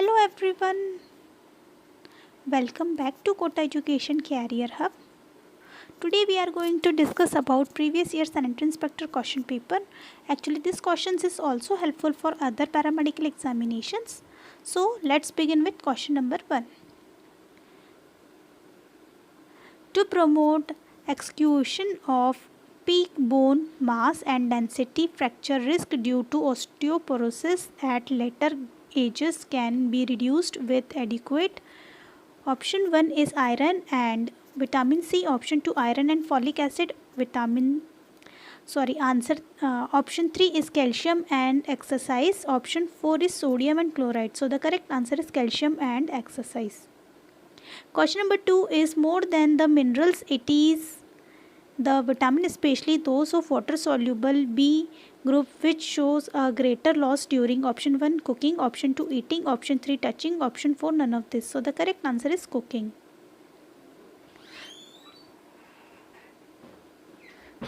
Hello everyone, welcome back to Kota Education Career Hub. Today we are going to discuss about previous year sanitary inspector question paper. Actually this questions is also helpful for other paramedical examinations. So let's begin with question number 1. To promote execution of peak bone mass and density, fracture risk due to osteoporosis at later ages can be reduced with adequate. Option 1 is iron and vitamin C. Option 2 iron and folic acid. Option 3 is calcium and exercise. Option 4 is sodium and chloride. So the correct answer is calcium and exercise. Question number 2 is more than the minerals, it is the vitamin, especially those of water soluble B group, which shows a greater loss during. Option 1 cooking, option 2 eating, option 3 touching, option 4 none of this. So the correct answer is cooking.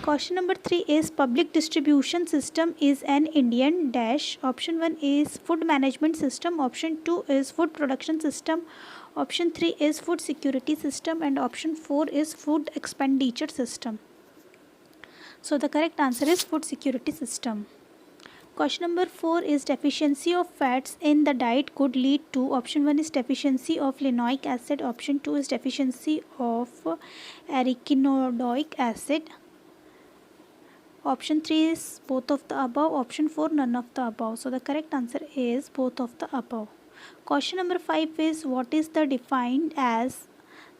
Question number 3 is public distribution system is an Indian dash. Option 1 is food management system, option 2 is food production system, option 3 is food security system, and option 4 is food expenditure system. So the correct answer is food security system. Question number 4 is deficiency of fats in the diet could lead to. Option 1 is deficiency of linoleic acid, option 2 is deficiency of arachidonic acid, option 3 is both of the above, option 4 none of the above. So the correct answer is both of the above. Question number 5 is what is the defined as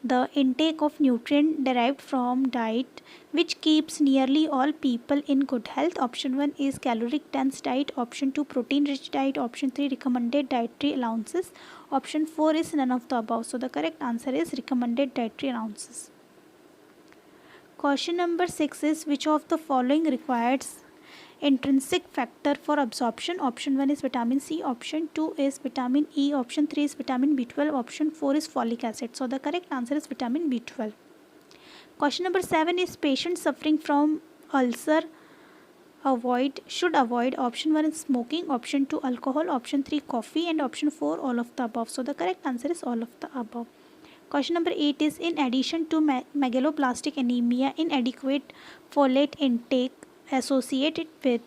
the intake of nutrient derived from diet which keeps nearly all people in good health. Option 1 is caloric dense diet, option 2 protein rich diet, option 3 recommended dietary allowances, option 4 is none of the above. So the correct answer is recommended dietary allowances. Question number 6 is which of the following requires intrinsic factor for absorption. Option 1 is vitamin C, option 2 is vitamin E, option 3 is vitamin B12, option 4 is folic acid. So the correct answer is vitamin B12. Question number 7 is patient suffering from ulcer should avoid. Option 1 is smoking, option 2 alcohol, option 3 coffee, and option 4 all of the above. So the correct answer is all of the above. Question number 8 is in addition to megaloblastic anemia, inadequate folate intake associated with.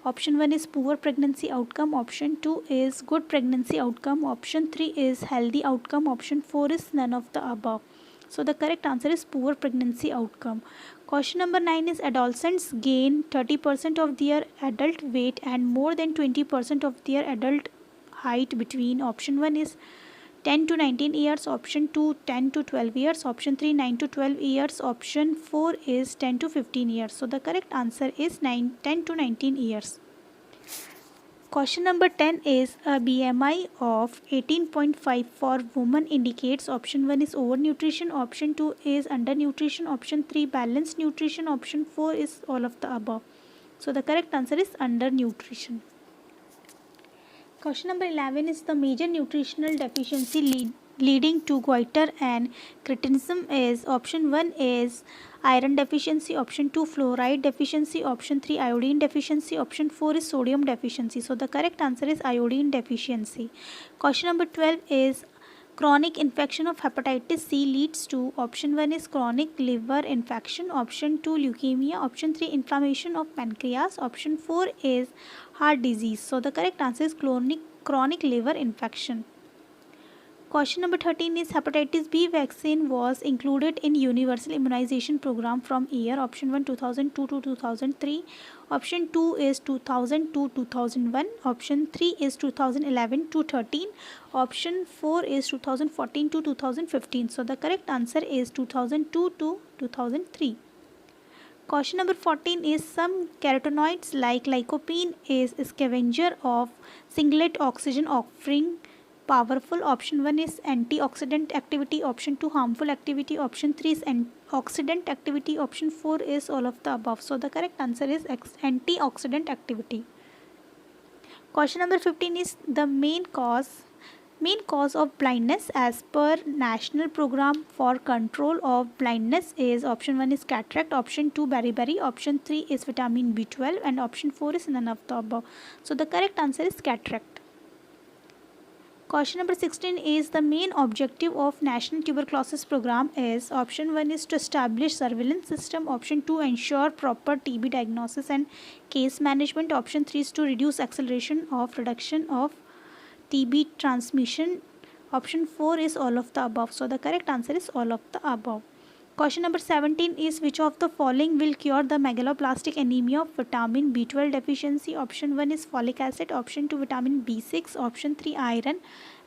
Option 1 is poor pregnancy outcome, option 2 is good pregnancy outcome, option 3 is healthy outcome, option 4 is none of the above. So the correct answer is poor pregnancy outcome. Question number 9 is adolescents gain 30% of their adult weight and more than 20% of their adult height between. Option 1 is 10 to 19 years, option 2 10 to 12 years, option 3 9 to 12 years, option 4 is 10 to 15 years. So the correct answer is 10 to 19 years. Question number 10 is a BMI of 18.5 for women indicates. Option 1 is overnutrition, option 2 is undernutrition, option 3 balanced nutrition, option 4 is all of the above. So the correct answer is undernutrition. Question number 11 is the major nutritional deficiency leading to goiter and cretinism is. Option 1 is iron deficiency, option 2 fluoride deficiency, option 3 iodine deficiency, option 4 is sodium deficiency. So the correct answer is iodine deficiency. Question number 12 is chronic infection of hepatitis C leads to. Option 1 is chronic liver infection, option 2 leukemia, option 3 inflammation of pancreas, option 4 is heart disease. So the correct answer is chronic liver infection. Question number 13 is hepatitis B vaccine was included in universal immunization program from year. Option 1 2002 to 2003, option 2 is 2000 to 2001, option 3 is 2011 to 13, option 4 is 2014 to 2015. So the correct answer is 2002 to 2003. Question number 14 is some carotenoids like lycopene is scavenger of singlet oxygen offering powerful. Option 1 is antioxidant activity, option 2 harmful activity, option 3 is oxidant activity, option 4 is all of the above. So the correct answer is antioxidant activity. Question number 15 is the main cause of blindness as per national program for control of blindness is. Option 1 is cataract, option 2 beriberi, option 3 is vitamin B12, and option 4 is none of the above. So the correct answer is cataract. Question number 16 is the main objective of National Tuberculosis Program is option 1 is to establish surveillance system, option 2 ensure proper TB diagnosis and case management, option 3 is to reduce acceleration of reduction of TB transmission, option 4 is all of the above. So the correct answer is all of the above. Question number 17 is which of the following will cure the megaloblastic anemia of vitamin B12 deficiency? Option 1 is folic acid, option 2 vitamin B6, option 3 iron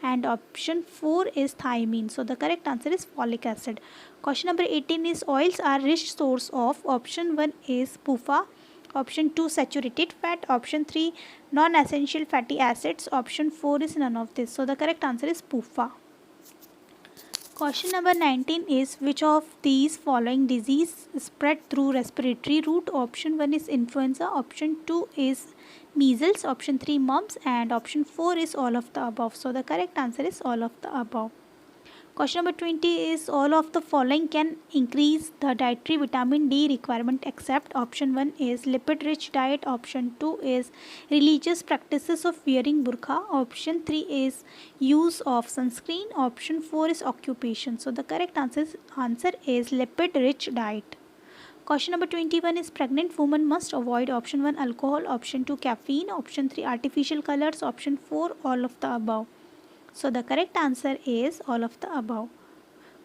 and option 4 is thiamine. So the correct answer is folic acid. Question number 18 is oils are rich source of, option 1 is PUFA, option 2 saturated fat, option 3 non-essential fatty acids, option 4 is none of this. So the correct answer is PUFA. Question number 19 is which of these following disease spread through respiratory route? Option 1 is influenza, option 2 is measles, option 3 mumps and option 4 is all of the above. So the correct answer is all of the above. Question number 20 is all of the following can increase the dietary vitamin D requirement except option 1 is lipid rich diet, option 2 is religious practices of wearing burqa, option 3 is use of sunscreen, option 4 is occupation. So the correct answer is lipid rich diet. Question number 21 is pregnant woman must avoid option 1 alcohol, option 2 caffeine, option 3 artificial colors, option 4 all of the above. So the correct answer is all of the above.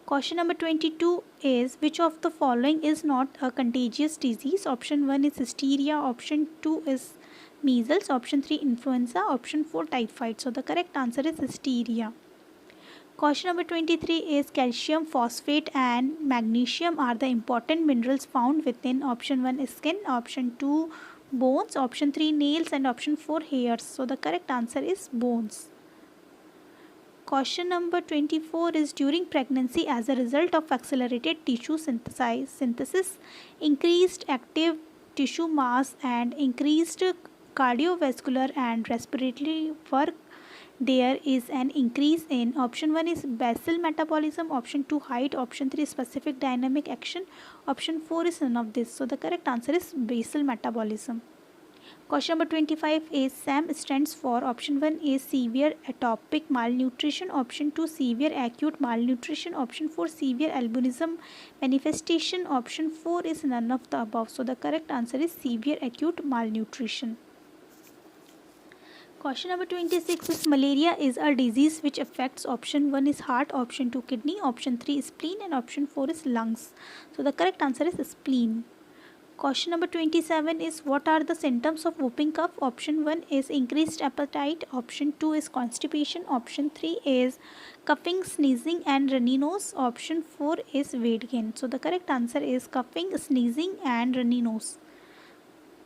Question number 22 is which of the following is not a contagious disease? Option 1 is hysteria, option 2 is measles, option 3 influenza, option 4 typhoid. So the correct answer is hysteria. Question number 23 is calcium, phosphate and magnesium are the important minerals found within option 1 is skin, option 2 bones, option 3 nails and option 4 hairs. So the correct answer is bones. Question number 24 is during pregnancy as a result of accelerated tissue synthesis, increased active tissue mass and increased cardiovascular and respiratory work, there is an increase in option 1 is basal metabolism, option 2 height, option 3 specific dynamic action, option 4 is none of this. So the correct answer is basal metabolism. Question number 25 is SAM stands for option 1 is severe atopic malnutrition, option 2 severe acute malnutrition, option 4 severe albinism manifestation, option 4 is none of the above. So the correct answer is severe acute malnutrition. Question number 26 is malaria is a disease which affects option 1 is heart, option 2 kidney, option 3 is spleen and option 4 is lungs. So the correct answer is spleen. Question number 27 is what are the symptoms of whooping cough? Option 1 is increased appetite, option 2 is constipation, option 3 is coughing, sneezing and runny nose, option 4 is weight gain. So the correct answer is coughing, sneezing and runny nose.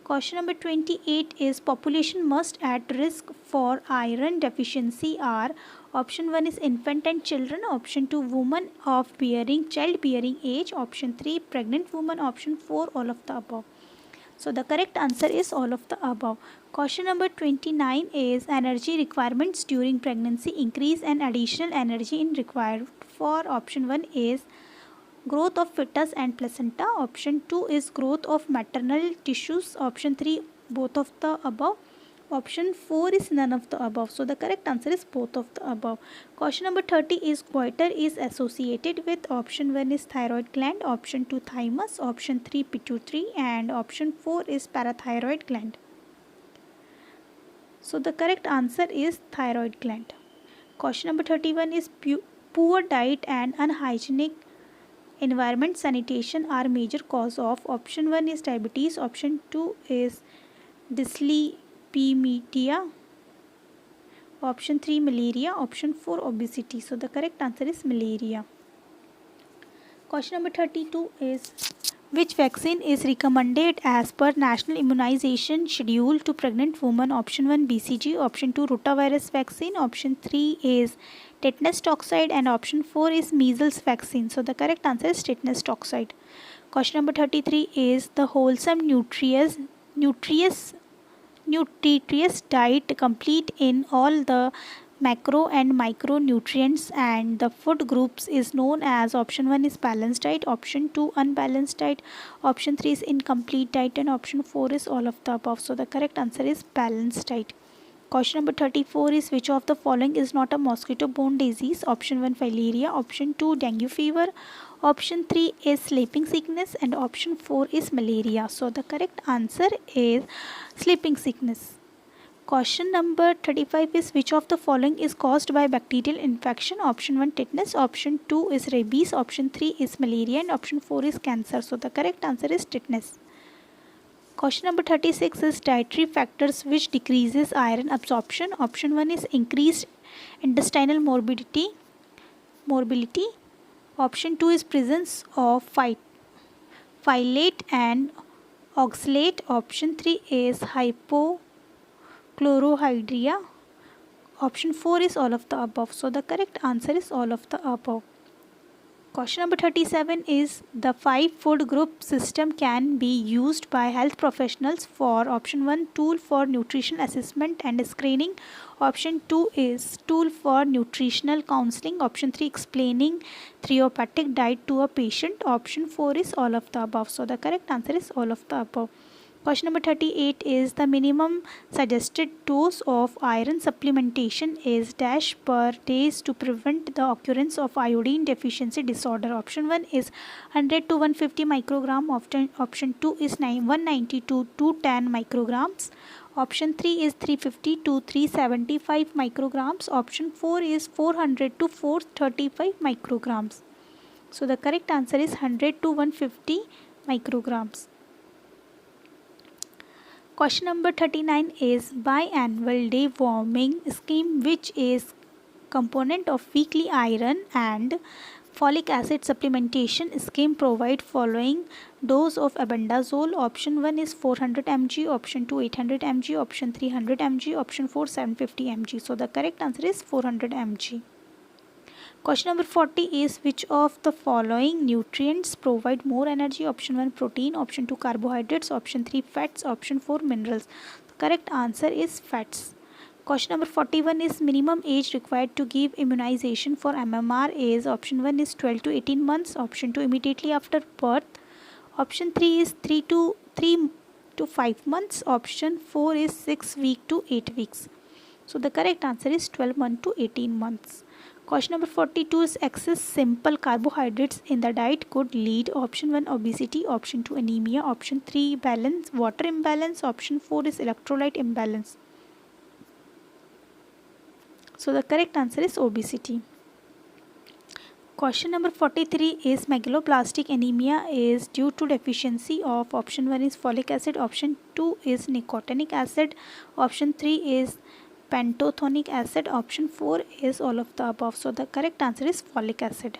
Question number 28 is population most at risk for iron deficiency are option 1 is infant and children, option 2 women of childbearing age, option 3 pregnant woman, option 4 all of the above. So the correct answer is all of the above. Question number 29 is energy requirements during pregnancy increase and additional energy in required for option 1 is growth of fetus and placenta, option 2 is growth of maternal tissues, option 3 both of the above, option 4 is none of the above. So the correct answer is both of the above. Question number 30 is goiter is associated with option 1 is thyroid gland, option 2 thymus, option 3 pituitary and option 4 is parathyroid gland. So the correct answer is thyroid gland. Question number 31 is poor diet and unhygienic environment sanitation are major cause of option 1 is diabetes, option 2 is dyslipidemia, option 3 malaria, option 4 obesity. So the correct answer is malaria. Question number 32 is which vaccine is recommended as per national immunization schedule to pregnant women? Option 1 BCG, option 2 rotavirus vaccine, option 3 is tetanus toxoid and option 4 is measles vaccine. So the correct answer is tetanus toxoid. Question number 33 is the wholesome nutritious diet complete in all the macro and micronutrients and the food groups is known as option 1 is balanced diet, option 2 unbalanced diet, option 3 is incomplete diet and option 4 is all of the above. So the correct answer is balanced diet. Question number 34 is which of the following is not a mosquito-borne disease? Option 1 filaria, option 2 dengue fever, option 3 is sleeping sickness, and option 4 is malaria. So the correct answer is sleeping sickness. Question number 35 is which of the following is caused by bacterial infection? Option 1 tetanus, option 2 is rabies, option 3 is malaria, and option 4 is cancer. So the correct answer is tetanus. Question number 36 is dietary factors which decreases iron absorption. Option 1 is increased intestinal morbidity. Option 2 is presence of phyllate and oxalate. Option 3 is hypochlorhydria. Option 4 is all of the above. So the correct answer is all of the above. Question number 37 is the 5-food group system can be used by health professionals for option 1 tool for nutrition assessment and screening, option 2 is tool for nutritional counseling, option 3 explaining therapeutic diet to a patient, option 4 is all of the above. So the correct answer is all of the above. Question number 38 is the minimum suggested dose of iron supplementation is dash per days to prevent the occurrence of iodine deficiency disorder. Option 1 is 100 to 150 microgram. Option 2 is 190 to 210 micrograms. Option 3 is 350 to 375 micrograms. Option 4 is 400 to 435 micrograms. So the correct answer is 100 to 150 micrograms. Question number 39 is biannual day warming scheme which is component of weekly iron and folic acid supplementation scheme provide following dose of albendazole. Option 1 is 400 mg, option 2 800 mg, option 3 100 mg, option 4 750 mg. So the correct answer is 400 mg. Question number 40 is which of the following nutrients provide more energy? Option 1 protein, option 2 carbohydrates, option 3 fats, option 4 minerals. The correct answer is fats. Question number 41 is minimum age required to give immunization for MMR is option 1 is 12 to 18 months, option 2 immediately after birth, option 3 is 3 to 5 months, option 4 is 6 weeks to 8 weeks. So the correct answer is 12 months to 18 months. Question number 42 is excess simple carbohydrates in the diet could lead option 1 obesity, option 2 anemia, option 3 water imbalance, option 4 is electrolyte imbalance. So the correct answer is obesity. Question number 43 is megaloblastic anemia is due to deficiency of option 1 is folic acid, option 2 is nicotinic acid, option 3 is pantothenic acid, option 4 is all of the above. So the correct answer is folic acid.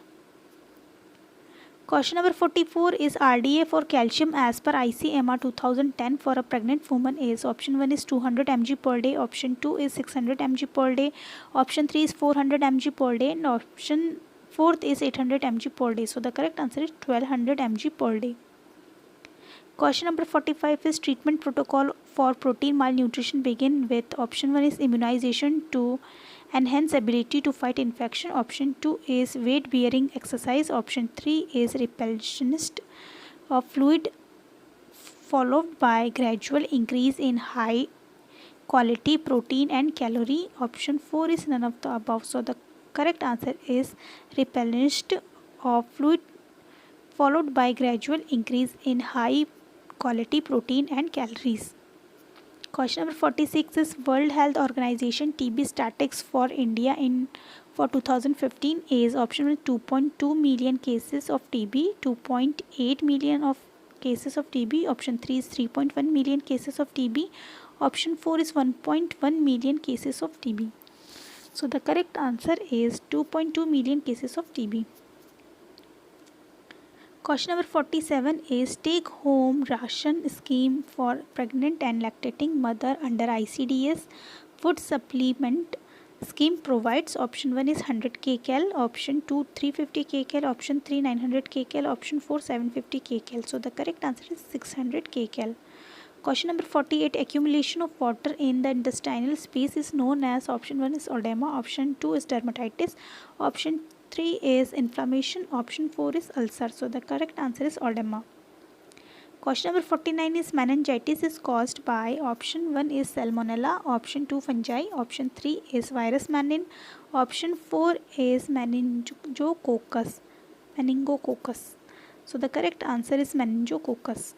Question number 44 is RDA for calcium as per ICMR 2010 for a pregnant woman is option 1 is 200 mg per day, option 2 is 600 mg per day, option 3 is 400 mg per day, and option 4th is 800 mg per day. So the correct answer is 1200 mg per day. Question number 45 is treatment protocol for protein malnutrition begin with option 1 is immunization to enhance ability to fight infection, option 2 is weight bearing exercise, option 3 is replenishment of fluid followed by gradual increase in high quality protein and calorie, option 4 is none of the above. So the correct answer is replenished of fluid followed by gradual increase in high quality protein and calories. Question number 46 is World Health Organization TB statistics for India for 2015 is option 1 2.2 million cases of TB, 2.8 million of cases of TB, option 3 is 3.1 million cases of TB, option 4 is 1.1 million cases of TB. So the correct answer is 2.2 million cases of TB. Question number 47 is take home ration scheme for pregnant and lactating mother under ICDS food supplement scheme provides option 1 is 100 kcal, option 2 350 kcal, option 3 900 kcal, option 4 750 kcal. So the correct answer is 600 kcal. Question number 48 accumulation of water in the intestinal space is known as option 1 is oedema, option 2 is dermatitis, option 3 is inflammation, option 4 is ulcer. So the correct answer is oedema. Question number 49 is meningitis is caused by option 1 is salmonella, option 2 fungi, option 3 is virus menin, option 4 is meningococcus. So the correct answer is meningococcus.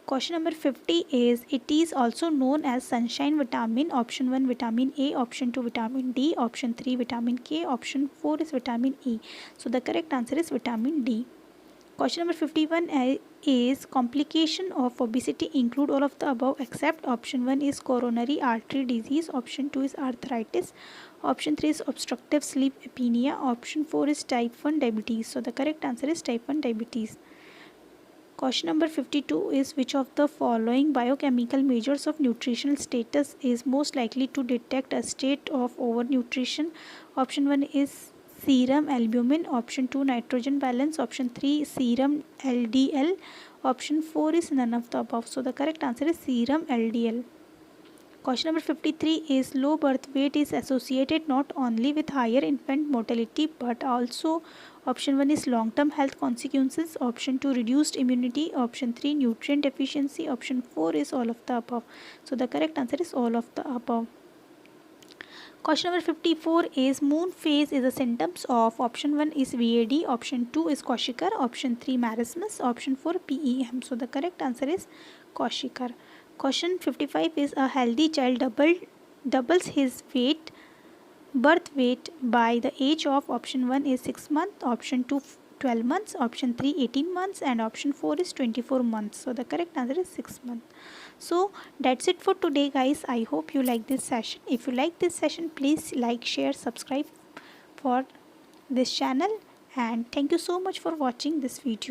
Question number 50 is it is also known as sunshine vitamin. Option 1 vitamin A, option 2 vitamin D, option 3 vitamin K, option 4 is vitamin E. So the correct answer is vitamin D. Question number 51 is complication of obesity include all of the above except option 1 is coronary artery disease, option 2 is arthritis, option 3 is obstructive sleep apnea, option 4 is type 1 diabetes. So the correct answer is type 1 diabetes. Question number 52 is which of the following biochemical measures of nutritional status is most likely to detect a state of overnutrition? Option 1 is serum albumin, option 2 nitrogen balance, option 3 serum LDL, option 4 is none of the above. So the correct answer is serum LDL. Question number 53 is low birth weight is associated not only with higher infant mortality but also option 1 is long term health consequences, option 2 reduced immunity, option 3 nutrient deficiency, option 4 is all of the above. So the correct answer is all of the above. Question number 54 is moon phase is a symptoms of option 1 is VAD, option 2 is Koshikar, option 3 marasmus, option 4 PEM. So the correct answer is Koshikar. Question 55 is a healthy child doubles his birth weight by the age of option 1 is 6 months, option 2 12 months, option 3 18 months and option 4 is 24 months. So the correct answer is 6 months. So that's it for today guys. I hope you like this session. If you like this session, please like, share, subscribe for this channel and thank you so much for watching this video.